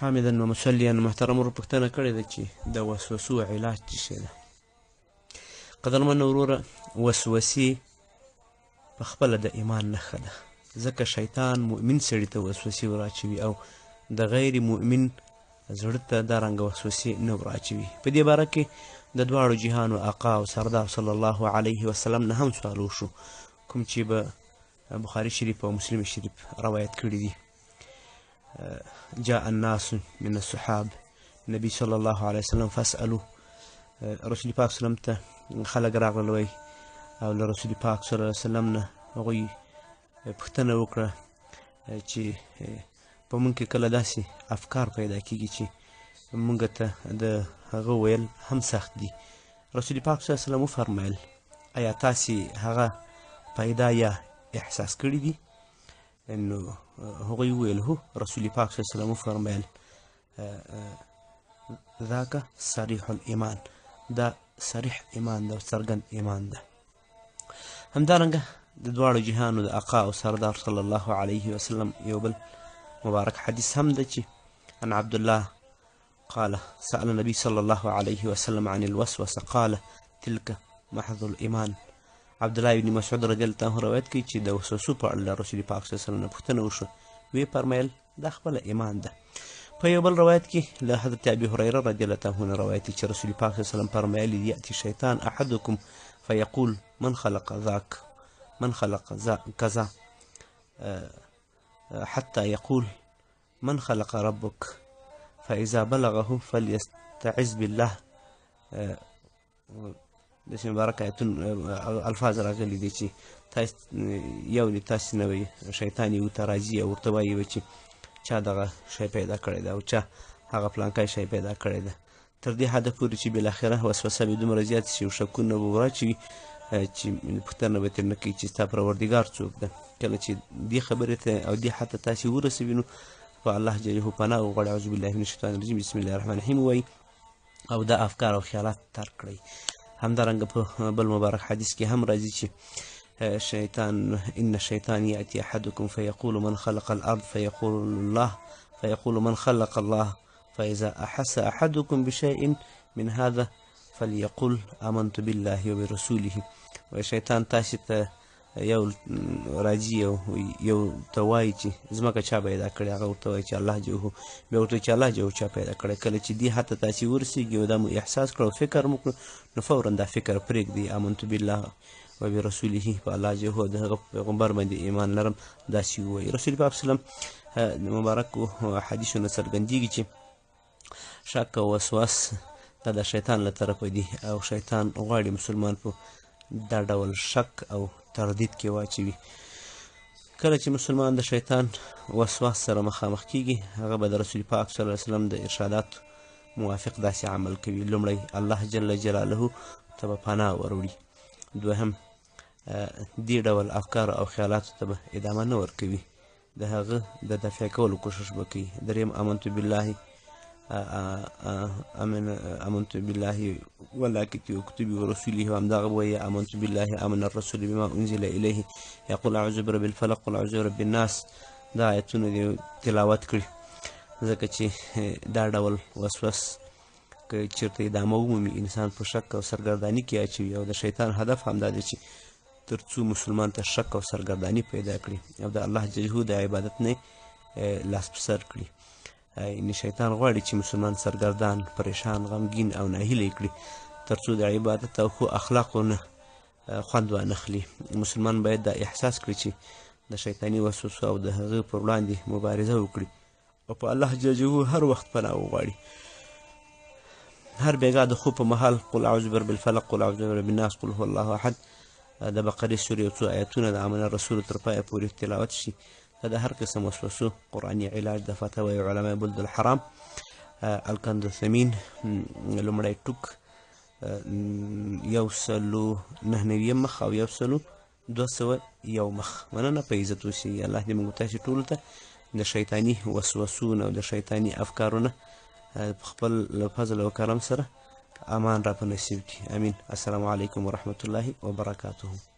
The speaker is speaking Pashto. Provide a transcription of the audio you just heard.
حامدا ومصليا محترم ورپوښتنه کړې ده چې د وسوسو علاج څه شی ده. قدرمنه وروره، وسوسې په خپله د ایمان نښه ده، ځکه شیطان مؤمن سړي ته وسوسې وراچوي او د غیر مؤمن زړه ته دارنګه وسوسې نه وراچوي. په دې باره کې د دواړو جهانو آقا او سردار صلی الله علیه وسلم نه هم سوال وشو، کوم چې به بخاري شریف او مسلم شریف روایت کړي دي. جاء الناس من الصحاب نبی صلی الله علیه وسلم فاسألو، رسول پاک سلم ته خلک راغلل وی او له رسول پاک صلی الله علیه وسلم نه هغوی پوښتنه وکړه چې په موږ کې کله داسې افکار پیدا کېږي چې موږ ته د هغه ویل هم سخت دي. رسول پاک صلی الله علیه وسلم وفرمیل آیا تاسې هغه پیدا یا احساس کړي دي؟ نو هغوی وویل هو. رسول پاک صلی الله علیه وسلم وفرمیل ذاک صریح الایمان، دا صریح ایمان ده، څرګند ایمان ده. همدارنګه د دواړو جهانو د آقا او سردار صلی الله علیه وسلم یو بل مبارک حدیث هم ده چې عن عبدالله قال سأل النبي صلى الله عليه وسلم عن الوسوسة قال تلك محض الإيمان. عبدالله ابن مسعود رضی الله عنه روایت کوي چې د وسوسو په اړه رسول پاک صلی الله علیه وسلم نه پوښتنه وشوه، ویې فرمیل دا خپله ایمان ده. په یو بل روایت کې له حضرت ابي هريره رضی الله عنه نه روایت چې رسول پاک صلی الله علیه وسلم فرمایلی یأتي شیطان احدکم فیقول من خلق ذاک من خلق کذا حتى يقول من خلق ربك فإذا بلغه فليستعذ بالله. داسې مبارک الفاظ راغلي دي چې یو د تاسې نه وي شیطان یو ته راځي او ورته وایي چې چا دغه شی پیدا کړی ده او چا هغه پلانکی شی پیدا کړی ده، تر دې حده پورې چې بالاخره وسوسه به دومره زیات شي او شکونه به وراچوي چې پوښتنه به ترې نه کوي چې ستا پروردګار څوک ده. کله چې دې خبرې ته او دې حد ته تاسې ورسوي نو په الله جل پناه وغواړئ، اعوذ بالله من الشیطان الرجیم، بسم الله الرحمن الرحیم ووایي او دا افکار او خیالات ترک کړئ. همدارنګه په بل مبارک حدیث کې هم راځي چې شیطان ان الشیطان یأتی احدکم فیقول من خلق الارض فیقول الله فیقول من خلق الله فاذا احس احدکم بشیء من هذا فلیقل آمنت بالله وبرسوله. و شیطان تاسې ته یو راځي یو ته وایي چې ځمکه چا پیدا کړې، هغه ورته وایي چې الله جوهو، بیا ورته وایي چې الله جوهو چا پیدا کړی. کله چې دې حد ته تاسې ورسېږي او دا مو احساس کړه او فکر مو کړو نو فورا دا فکر پرېږدئ، آمنت بالله وبرسوله، په الله جوهو د هغه پیغمبر باندې ایمان لرم، داسې ووایي. رسول پاک صلی الله علیه وسلم د مبارکو حدیثونو څرګندېږي چې شک او وسواس دا د شیطان له طرفه دي او شیطان غواړي مسلمان په دا ډول شک او تردید کې واچوي. کله چې مسلمان د شیطان وسواس سره مخامخ کیږي هغه به د رسول پاک صلی الله علیه وسلم د ارشادات موافق داسې عمل کوي. لومړی الله جل جلاله ته به پناه وروړي، دوهم دې ډول افکار او خیالاتو ته به ادامه نه ورکوي، د هغه د دفع کولو کوشش به کوي. دریم آمنت بالله آمنت بالله وملائکته وکتبه ورسوله، همدغه وایي آمنت بالله آمن الرسول بما انزل الیه یقول اعوذ برب الفلق قل اعوذ برب الناس. دا آیتونه دې تلاوت کړي ځکه چې دا ډول وسوس که چېرته ادامه ومومي انسان په شک او سرګرداني کې اچوي او د شیطان هدف همدا دی چې تر څو مسلمان ته شک او سرګرداني پیدا کړي او د الله جل د عبادت نه لاس په سر کړي. یعنې شیطان غواړي چې مسلمان سرګردان، پریشان، غمګین او ناهیلی کړي تر څو د عبادت او ښو اخلاقو نه خوند وانخلي. مسلمان باید دا احساس کړي چې د شیطاني وسوسو او د هغه پر وړاندې مبارزه وکړي او په الله جل جلاله هر وخت پناه وغواړي. هر بېګا د خوب په مهال قل اعوذ برب الفلق قل اعوذ برب الناس قل هو الله احد د بقرې سورې یو څو آیتونه د آمن الرسول تر پایه پورې تلاوت شي. دا د هر قسم وسوسو قرآني علاج د فتاوی علماء بلد الحرام الکند الثمین لومړی ټوک 199 مخ او 201 مخ. مننه، په عزت اوسئ. الله دې موږ تاسې ټولو ته د شیطاني وسوسو او د شیطاني افکارو نه په خپل فضل او کرم سره امان را په نصیب کړي. امین. السلام علیکم ورحمة الله وبرکاته.